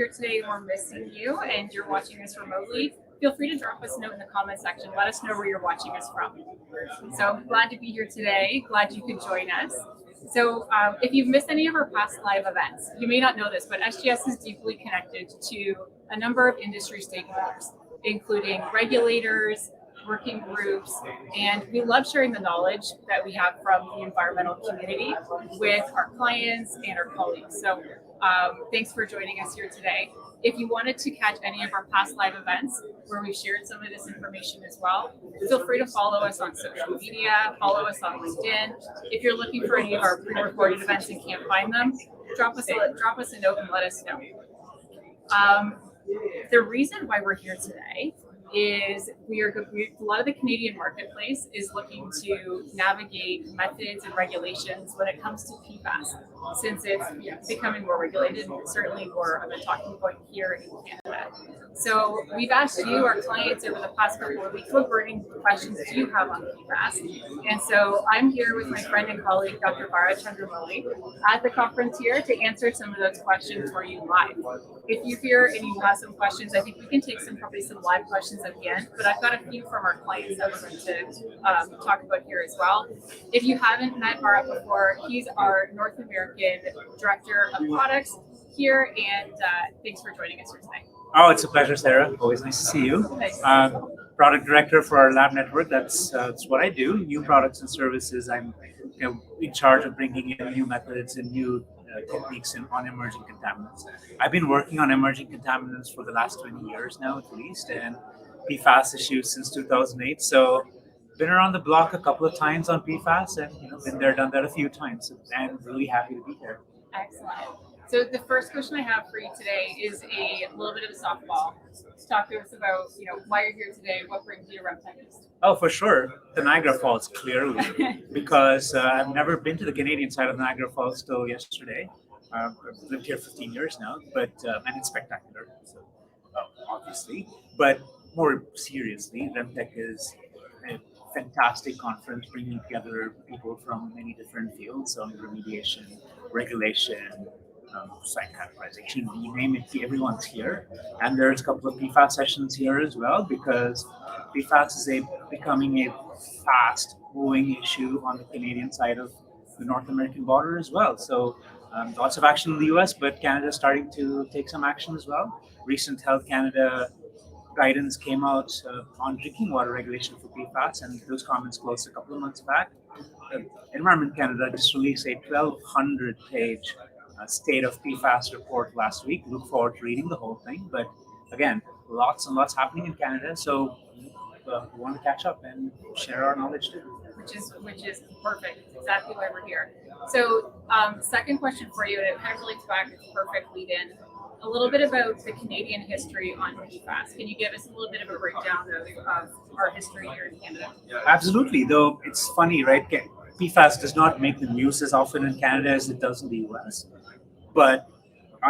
here today and we're missing you and you're watching us remotely, feel free to drop us a note in the comment section. Let us know where you're watching us from. So glad to be here today. Glad you could join us. So if you've missed any of our past live events, you may not know this, but SGS is deeply connected to a number of industry stakeholders, including regulators, working groups, and we love sharing the knowledge that we have from the environmental community with our clients and our colleagues. So thanks for joining us here today. If you wanted to catch any of our past live events where we've shared some of this information as well, feel free to follow us on social media, follow us on LinkedIn. If you're looking for any of our pre-recorded events and can't find them, drop us a note and let us know. The reason why we're here today is a lot of the Canadian marketplace is looking to navigate methods and regulations when it comes to PFAS, since it's becoming more regulated and certainly more of a talking point here in Canada. So we've asked you, our clients, over the past couple of weeks, what burning questions do you have on PFAS? And so I'm here with my friend and colleague, Dr. Bara Chandramoli, at the conference here to answer some of those questions for you live. If you're here and you have some questions, I think we can take probably some live questions at the end, but I've got a few from our clients that we're going to talk about here as well. If you haven't met Bara before, he's our North American Director of Products here, and thanks for joining us here today. Oh, it's a pleasure, Sarah. Always nice to see you. Nice. Product director for our lab network. That's what I do. New products and services. I'm in charge of bringing in new methods and new techniques on emerging contaminants. I've been working on emerging contaminants for the last 20 years now, at least, and PFAS issues since 2008. So, been around the block a couple of times on PFAS, and been there, done that a few times. And really happy to be here. Excellent. So the first question I have for you today is a little bit of a softball. Talk to us about why you're here today. What brings you to RemTech East? Oh, for sure, the Niagara Falls, clearly, because I've never been to the Canadian side of the Niagara Falls till yesterday. I've lived here 15 years now, but and it's spectacular, so, obviously. But more seriously, RemTech is a fantastic conference bringing together people from many different fields on remediation, regulation, site characterization, you name it, everyone's here. And there's a couple of PFAS sessions here as well, because PFAS is becoming a fast-moving issue on the Canadian side of the North American border as well. So lots of action in the US, but Canada's starting to take some action as well. Recent Health Canada guidance came out on drinking water regulation for PFAS, and those comments closed a couple of months back. Environment Canada just released a 1,200-page state of PFAS report last week. Look forward to reading the whole thing. But again, lots and lots happening in Canada, so we want to catch up and share our knowledge too. Which is perfect. It's exactly why we're here. So second question for you, and it kind of relates back, it's perfect lead in. A little bit about the Canadian history on PFAS. Can you give us a little bit of a breakdown of our history here in Canada? Absolutely, though it's funny, right? PFAS does not make the news as often in Canada as it does in the US. But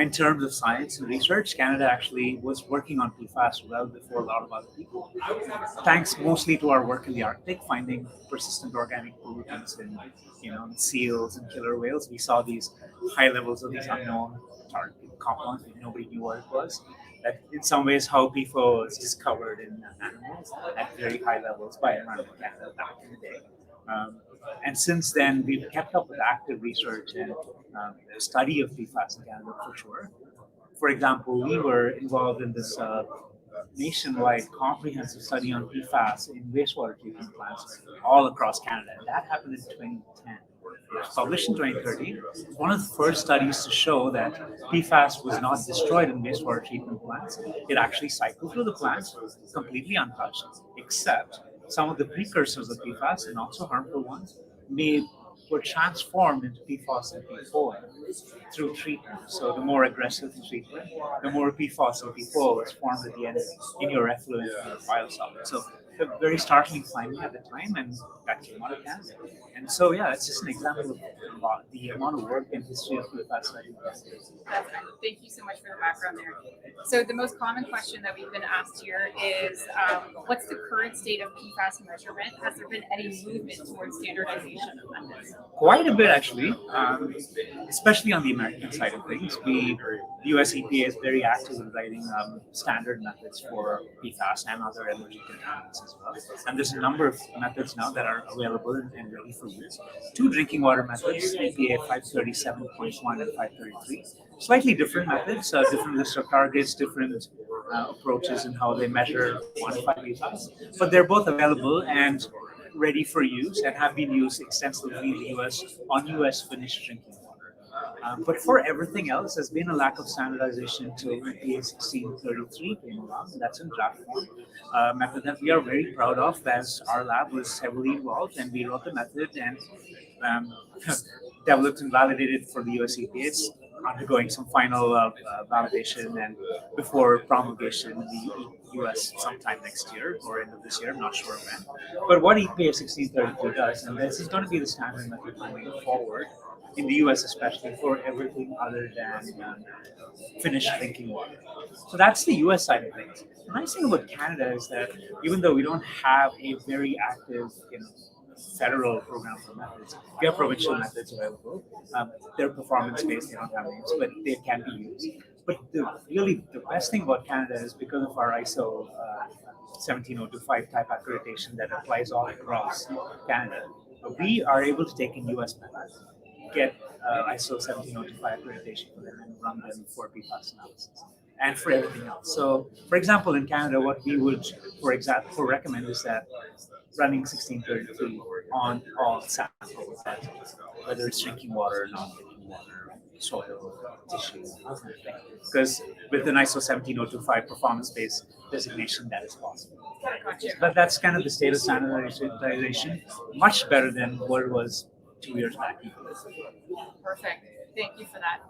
in terms of science and research, Canada actually was working on PFAS well before a lot of other people. Thanks mostly to our work in the Arctic, finding persistent organic pollutants in seals and killer whales. We saw these high levels of these unknown target compounds. Nobody knew what it was. That in some ways how PFAS was discovered in animals at very high levels by Environment Canada back in the day. And since then, we've kept up with active research and the study of PFAS in Canada for sure. For example, we were involved in this nationwide comprehensive study on PFAS in wastewater treatment plants all across Canada. And that happened in 2010. It was published in 2013. It's one of the first studies to show that PFAS was not destroyed in wastewater treatment plants. It actually cycled through the plants completely untouched, except some of the precursors of PFAS, and also harmful ones, were transformed into PFAS and P4 through treatment. So the more aggressive the treatment, the more PFAS and P4 was formed at the end in your effluent biosolid. So a very startling finding at the time, and that came out of Canada. And so, yeah, it's just an example of the amount of work and history of PFAS study. Thank you so much for the background there. So the most common question that we've been asked here is, what's the current state of PFAS measurement? Has there been any movement towards standardization of methods? Quite a bit, actually, especially on the American side of things. The US EPA is very active in writing standard methods for PFAS and other emerging contaminants as well. And there's a number of methods now that are available and ready for use. Two drinking water methods, EPA 537.1 and 533. Slightly different methods, different list of targets, different approaches in how they measure, quantify PFAS. But they're both available and ready for use and have been used extensively in the US on US finished drinking water. But for everything else, there's been a lack of standardization until EPA 1633 came along, and that's in draft form. A method that we are very proud of, as our lab was heavily involved and we wrote the method and um, developed and validated for the US EPA. It's undergoing some final validation and before promulgation in the US sometime next year or end of this year, I'm not sure when. But what EPA 1632 does, and this is going to be the standard method going forward in the US, especially for everything other than finished drinking water. So that's the US side of things. The nice thing about Canada is that even though we don't have a very active, federal program for methods, we have provincial methods available. They're performance-based; they don't have names, but they can be used. But the best thing about Canada is because of our ISO 17025 type accreditation that applies all across Canada, we are able to take in US methods, get ISO 17025 accreditation for them, and run them for PFAS analysis and for everything else. So, for example, in Canada, what we would, recommend is that running 1633 on all samples, whether it's drinking water, non-drinking water, soil, tissue, because with an ISO 17025 performance-based designation, that is possible. But that's kind of the state of standardization, much better than what it was 2 years back. Perfect. Thank you for that.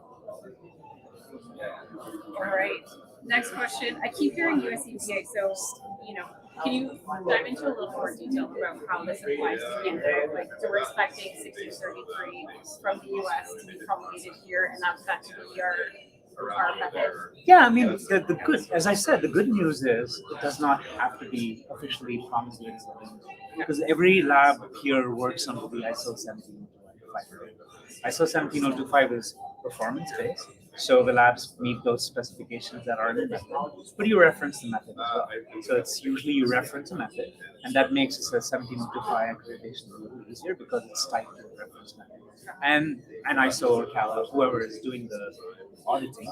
All right. Next question. I keep hearing US EPA, so can you dive into a little more detail about how this applies to Canada? Like, so we're expecting 1633 from the US to be promulgated here, and that to be our method. Yeah, I mean, the good, as I said, the good news is it does not have to be officially promulgated because every lab here works under the ISO 17025. ISO 17025 is performance based, so the labs meet those specifications that are in the method. But you reference the method as well. So it's usually you reference a method, and that makes it a 17025 accreditation a little easier because it's tied to the reference method. And ISO or CALA, whoever is doing the auditing,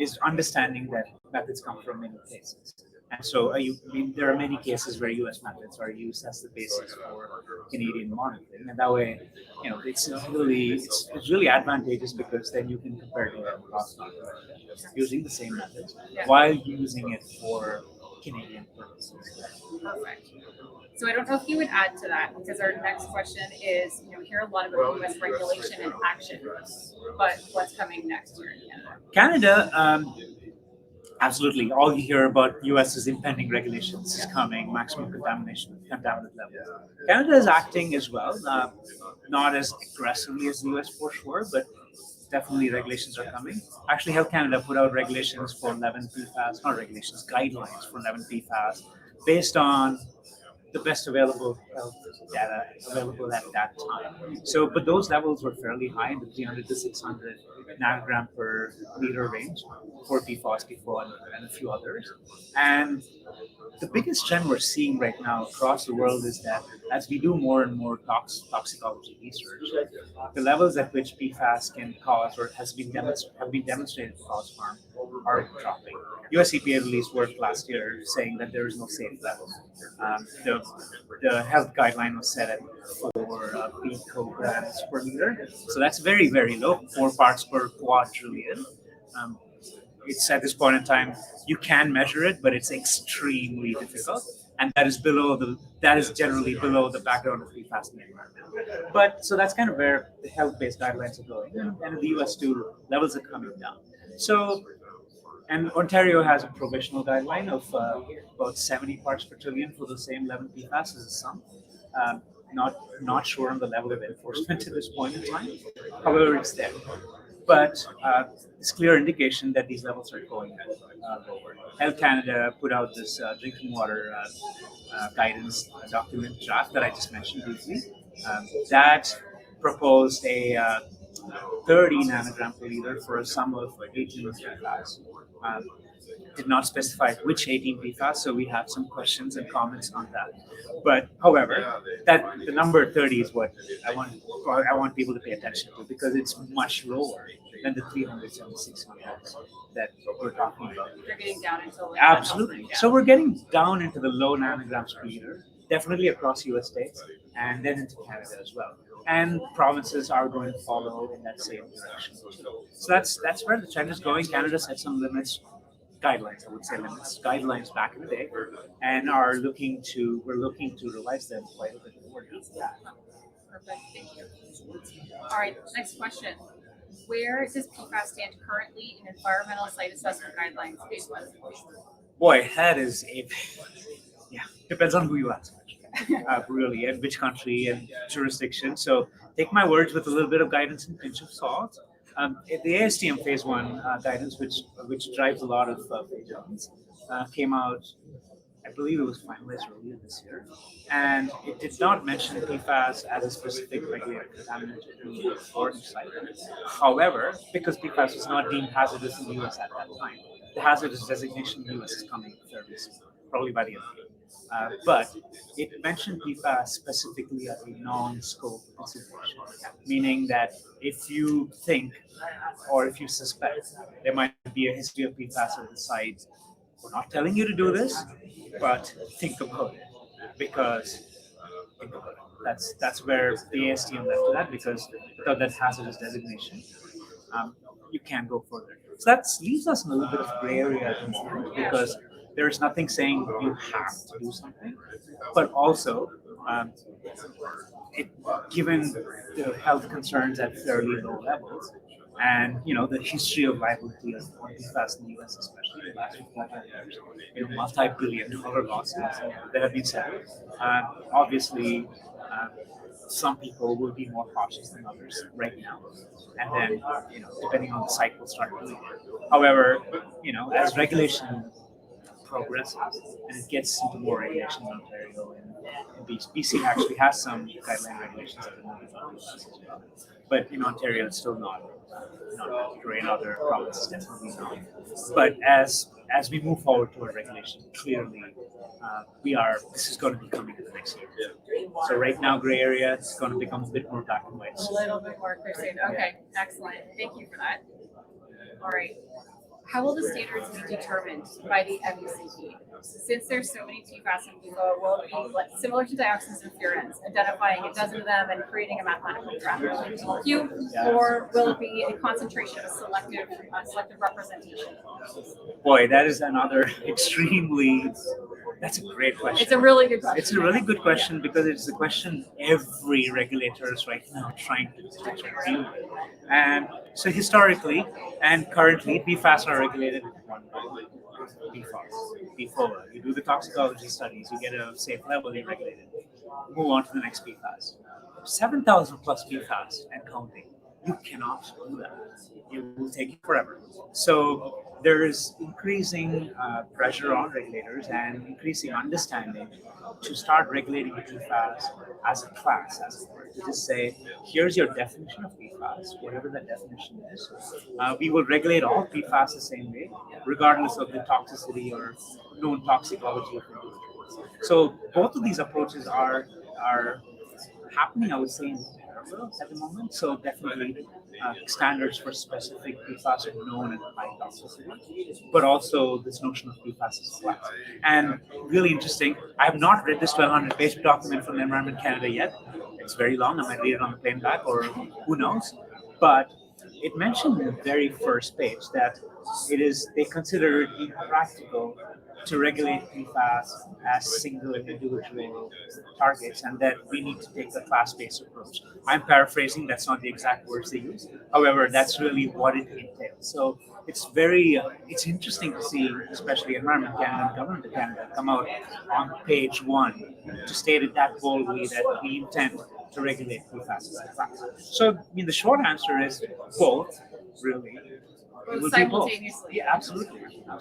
is understanding that methods come from many places. And so there are many cases where US methods are used as the basis for Canadian monitoring. And that way, it's really advantageous because then you can compare data across using the same methods while using it for Canadian purposes. Perfect. So I don't know if you would add to that because our next question is, we hear a lot about US regulation and action, but what's coming next year in Canada? Canada, absolutely. All you hear about US is impending regulations is coming, maximum contaminant levels. Canada is acting as well, not as aggressively as the US for sure, but definitely regulations are coming. Actually, Health Canada put out regulations for 11 PFAS, not regulations, guidelines for 11 PFAS based on the best available health data available at that time. So, but those levels were fairly high in the 300 to 600 nanogram per liter range for PFAS, PFOA, and a few others. And the biggest trend we're seeing right now across the world is that as we do more and more toxicology research, the levels at which PFAS can cause or have been demonstrated to cause harm are dropping. US EPA released work last year saying that there is no safe level. The health guideline was set at 4 picograms per liter, so that's very, very low, 4 parts per quadrillion. It's at this point in time you can measure it, but it's extremely difficult, and that is generally below the background of PFAS in the environment. But so that's kind of where the health-based guidelines are going, and in the US too, levels are coming down. So, and Ontario has a provisional guideline of about 70 parts per trillion for the same 11 PFAS as a sum. Not sure on the level of enforcement at this point in time. However, it's there. But it's clear indication that these levels are going lower. Health Canada put out this drinking water guidance document draft that I just mentioned briefly. That proposed a 30 nanogram per liter for a sum of 18 PFAS. Did not specify which 18 PFAS, so we have some questions and comments on that. But however, that the number 30 is what I want people to pay attention to, because it's much lower than the 376 milligrams that we're talking about. They're getting down into like Absolutely. So we're getting down into the low nanograms per liter, definitely across US states, and then into Canada as well. And provinces are going to follow in that same direction. So that's where the trend is going. Canada set some limits, guidelines, I would say limits, guidelines back in the day, and we're looking to revise them quite a bit more now. Perfect. Thank you. All right. Next question. Where does PFAS stand currently in environmental site assessment guidelines phase 1? Boy, that is depends on who you ask, really, and which country and jurisdiction. So take my words with a little bit of guidance and pinch of salt. The ASTM Phase 1 guidance, which drives a lot of phase ones, came out, I believe it was finalized earlier this year, and it did not mention PFAS as a specific regulated contaminant or site. However, because PFAS was not deemed hazardous in the US at that time, the hazardous designation in the US is coming fairly soon, probably by the end of the year. But it mentioned PFAS specifically as a non-scope consideration, meaning that if you think or if you suspect there might be a history of PFAS at the site, we're not telling you to do this, but think about it, because think about it. That's where the ASTM left it at, because without that hazardous designation, you can't go further. So that leaves us in a little bit of gray area at the moment, because there is nothing saying you have to do something, but also, given the health concerns at fairly low levels, and the history of liability of PFAS in the US, especially the last 5 years, multi-billion-dollar losses that have been settled. Obviously, some people will be more cautious than others right now, and then depending on the site, will start doing it. However, as regulation progresses and it gets into more regulation in Ontario, and BC actually has some guideline regulations at the moment on PFAS as well. But in Ontario, it's still not great. In other provinces, definitely not. But as we move forward toward regulation, clearly, this is going to be coming in the next year. So right now, gray area, it's going to become a bit more black and white. A little bit more crusade. Okay, excellent. Thank you for that. All right. How will the standards be determined by the MECP? Since there's so many PFAS and PFOA, will it be similar to dioxins and furans, identifying a dozen of them and creating a mathematical graph cube, or will it be a concentration of selective representation? Boy, that is another that's a great question. It's a really good question. It's a really good question, because it's the question every regulator is right now trying to deal with. And so historically and currently, PFAS are regulated in one way. PFOA. You do the toxicology studies, you get a safe level, you regulate it. Move on to the next PFAS. 7,000 plus PFAS and counting. You cannot do that. It will take you forever. So there is increasing pressure on regulators and increasing understanding to start regulating PFAS as a class, as it were. To just say, here's your definition of PFAS, whatever that definition is. We will regulate all PFAS the same way, regardless of the toxicity or known toxicology of individuals. So both of these approaches are happening, I would say, in parallel at the moment. So definitely standards for specific PFAS are known and high toxicity, but also this notion of PFAS as a class. And really interesting, I have not read this 1,200-page document from Environment Canada yet. It's very long. I might read it on the plane back, or who knows. But it mentioned in the very first page that they consider it impractical to regulate PFAS as single individual targets, and that we need to take the class-based approach. I'm paraphrasing, that's not the exact words they use. However, that's really what it entails. So it's interesting to see, especially Environment Canada and Government of Canada, come out on page 1 to state it that boldly that we intend to regulate PFAS as a class. So, the short answer is both, really. It will be both. Simultaneously. Yeah, absolutely. All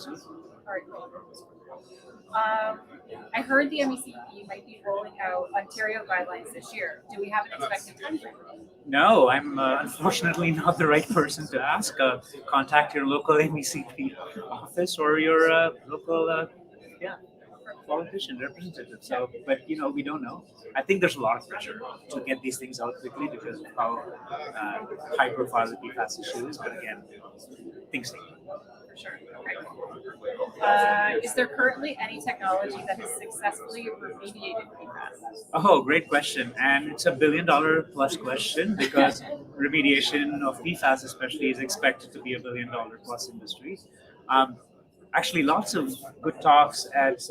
right. I heard the MECP might be rolling out Ontario guidelines this year. Do we have an expected timeframe? No, I'm unfortunately not the right person to ask. Contact your local MECP office or your local, yeah, politician representative. So, but we don't know. I think there's a lot of pressure to get these things out quickly because of how high profile the PFAS issue is. But again, things take time. For sure. Okay. Is there currently any technology that has successfully remediated PFAS? Oh, great question. And it's $1 billion plus question because remediation of PFAS, especially, is expected to be $1 billion plus industry. Um, Actually, lots of good talks at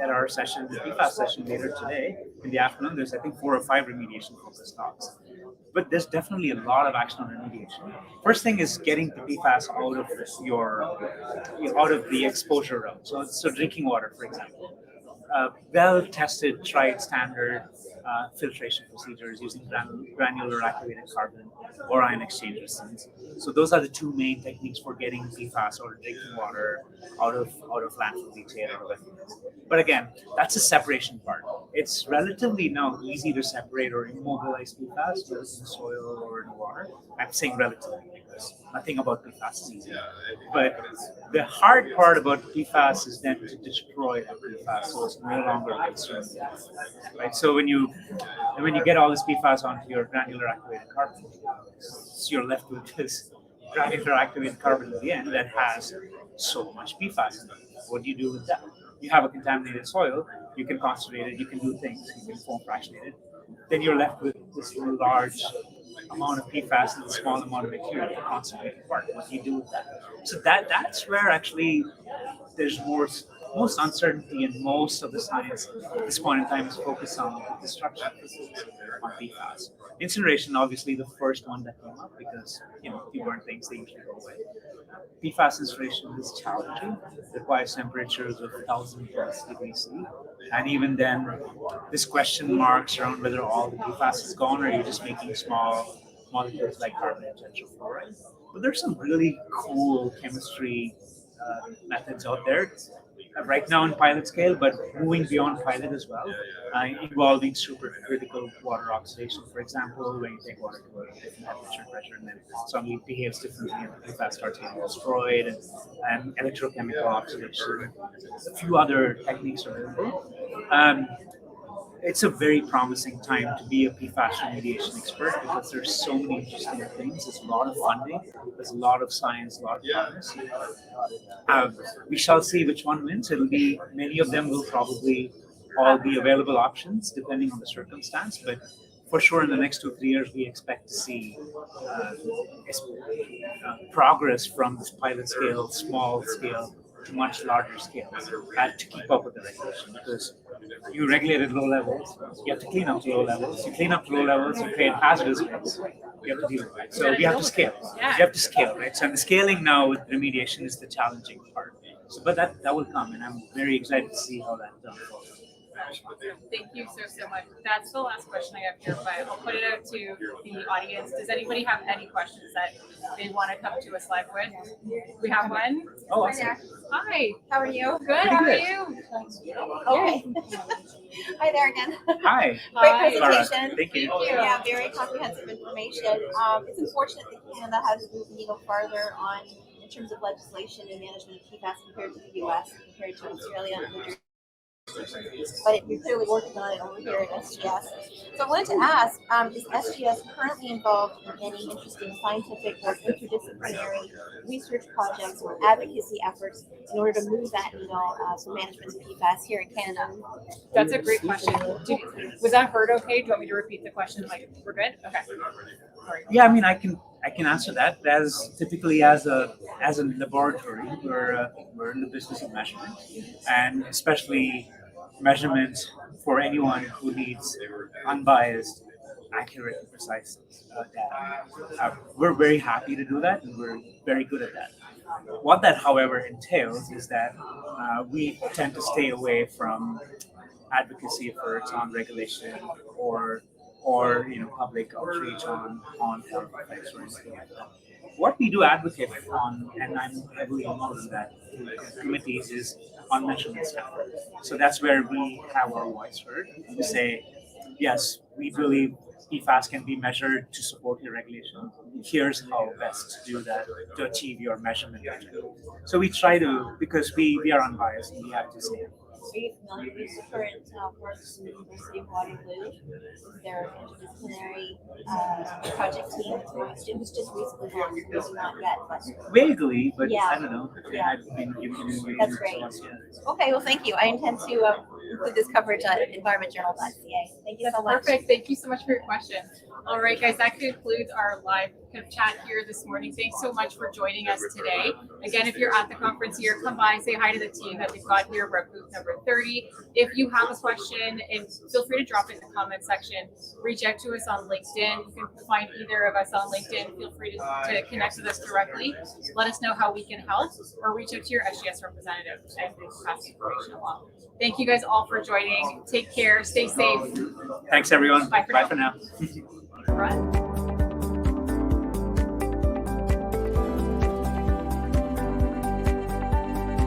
our session, the PFAS session later today in the afternoon. There's, I think, 4 or 5 remediation focused talks. But there's definitely a lot of action on remediation. First thing is getting the PFAS out of the exposure realm. So drinking water, for example, well-tested, tried standard filtration procedures using granular activated carbon or ion exchange resins. So those are the 2 main techniques for getting PFAS out of drinking water, out of landfill leachate, out of effluents. But again, that's the separation part. It's relatively now easy to separate or immobilize PFAS, whether it's in the soil or in the water. I'm saying relatively because nothing about PFAS is easy. But the hard part about PFAS is then to destroy that PFAS, so it's no longer a concern, right? So when you get all this PFAS onto your granular activated carbon, so you're left with this granular activated carbon at the end that has so much PFAS in it. What do you do with that? You have a contaminated soil, you can concentrate it, you can do things, you can foam fractionate it. Then you're left with this large amount of PFAS and a small amount of material to concentrate apart. What do you do with that? So that's where actually there's most uncertainty and most of the science at this point in time is focused on destruction on PFAS. Incineration, obviously, the first one that came up because if you burn things, they usually go away. PFAS incineration is challenging, requires temperatures of 1,000+ degrees C, and even then, this question marks around whether all the PFAS is gone or you're just making small molecules like carbon and tetrafluoride. But there's some really cool chemistry methods out there right now in pilot scale, but moving beyond pilot as well, involving supercritical water oxidation. For example, when you take water to a different temperature and pressure, and then suddenly it behaves differently, and the PFAS starts getting destroyed, and electrochemical oxidation. A few other techniques are available. It's a very promising time to be a PFAS remediation expert because there's so many interesting things. There's a lot of funding, there's a lot of science, a lot of promise. We shall see which one wins. It'll be many of them will probably all be available options depending on the circumstance, but for sure in the next 2-3 years we expect to see progress from this pilot scale, small scale to much larger scales to keep up with the regulation because you regulate at low levels, you have to clean up to low levels. You clean up to low levels, you create hazardous waste. You have to deal with it. So we have to scale. You have to scale, right? So the scaling now with remediation is the challenging part. So, but that will come, and I'm very excited to see how that unfolds. Thank you so much. That's the last question I have here, but I'll put it out to the audience. Does anybody have any questions that they want to come to us live with? We have one. Oh, awesome. Hi. How are you? Good. How are you? Okay. Hi there again. Hi. Great presentation. Thank you. Yeah, very comprehensive information. It's unfortunate that Canada has moved the needle farther on in terms of legislation and management of PFAS compared to the US, compared to Australia and New Jersey. But you're clearly working on it over here at SGS. So I wanted to ask, is SGS currently involved in any interesting scientific or interdisciplinary research projects or advocacy efforts in order to move that needle for management of PFAS here in Canada? That's a great question. Was that heard okay? Do you want me to repeat the question? Like, we're good? Okay. Sorry. Yeah, I mean, I can answer that. As typically as a laboratory, we're in the business of measurement, and especially measurement for anyone who needs unbiased, accurate, and precise data. We're very happy to do that, and we're very good at that. What that, however, entails is that we tend to stay away from advocacy efforts on regulation or public outreach on health effects or anything like that. what we do advocate on, and I'm heavily involved in that committees, is on measurement standards. So that's where we have our voice heard to say, yes, we believe PFAS can be measured to support your regulation. Here's how best to do that to achieve your measurement budget. So we try to, because we are unbiased and we have to say it. Are you familiar with the current work from the University of Waterloo? Is there an interdisciplinary project team that's going to, who's just recently launched, maybe not yet, but Vaguely, but Yeah. I don't know. Yeah. I've been given That's great. Okay, well, thank you. I intend to include this coverage on environmentjournal.ca. Thank you That's so much. perfect. Thank you so much for your question. All right, guys, that concludes our live kind of chat here this morning. Thanks so much for joining us today. Again, if you're at the conference here, come by and say hi to the team that we've got here. We're at booth number 30. If you have a question, and feel free to drop it in the comment section. Reach out to us on LinkedIn. You can find either of us on LinkedIn. Feel free to connect with us directly. Let us know how we can help, or reach out to your SGS representative and pass information along. Thank you guys all for joining. Take care. Stay safe. Thanks, everyone. Bye for Bye now. for now. Run.